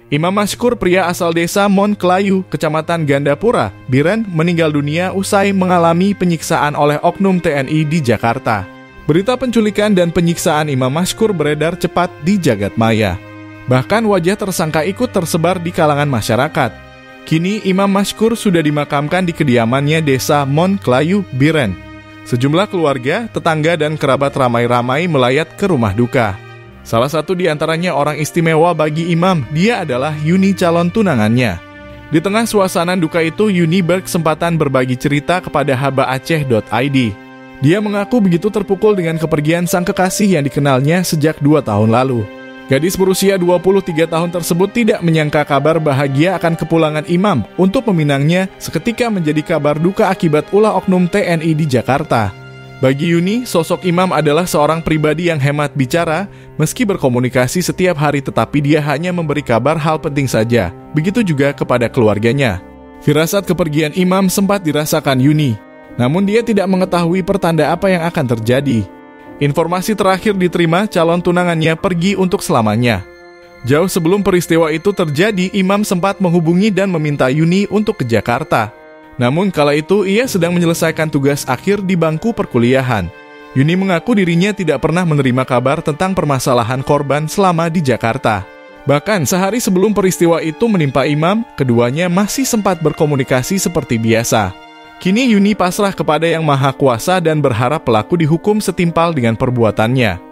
Imam Mashkur, pria asal desa Monklayu, Kecamatan Gandapura, Biren, meninggal dunia usai mengalami penyiksaan oleh oknum TNI di Jakarta. Berita penculikan dan penyiksaan Imam Mashkur beredar cepat di jagat maya. Bahkan wajah tersangka ikut tersebar di kalangan masyarakat. Kini Imam Mashkur sudah dimakamkan di kediamannya desa Monklayu, Biren. Sejumlah keluarga, tetangga, dan kerabat ramai-ramai melayat ke rumah duka. Salah satu di antaranya orang istimewa bagi Imam, dia adalah Yuni, calon tunangannya. Di tengah suasana duka itu, Yuni berkesempatan berbagi cerita kepada habaaceh.id. Dia mengaku begitu terpukul dengan kepergian sang kekasih yang dikenalnya sejak 2 tahun lalu. Gadis berusia 23 tahun tersebut tidak menyangka kabar bahagia akan kepulangan Imam untuk meminangnya seketika menjadi kabar duka akibat ulah oknum TNI di Jakarta. Bagi Yuni, sosok Imam adalah seorang pribadi yang hemat bicara, meski berkomunikasi setiap hari tetapi dia hanya memberi kabar hal penting saja, begitu juga kepada keluarganya. Firasat kepergian Imam sempat dirasakan Yuni, namun dia tidak mengetahui pertanda apa yang akan terjadi. Informasi terakhir diterima, calon tunangannya pergi untuk selamanya. Jauh sebelum peristiwa itu terjadi, Imam sempat menghubungi dan meminta Yuni untuk ke Jakarta. Namun kala itu ia sedang menyelesaikan tugas akhir di bangku perkuliahan. Yuni mengaku dirinya tidak pernah menerima kabar tentang permasalahan korban selama di Jakarta. Bahkan sehari sebelum peristiwa itu menimpa Imam, keduanya masih sempat berkomunikasi seperti biasa. Kini Yuni pasrah kepada Yang Maha Kuasa dan berharap pelaku dihukum setimpal dengan perbuatannya.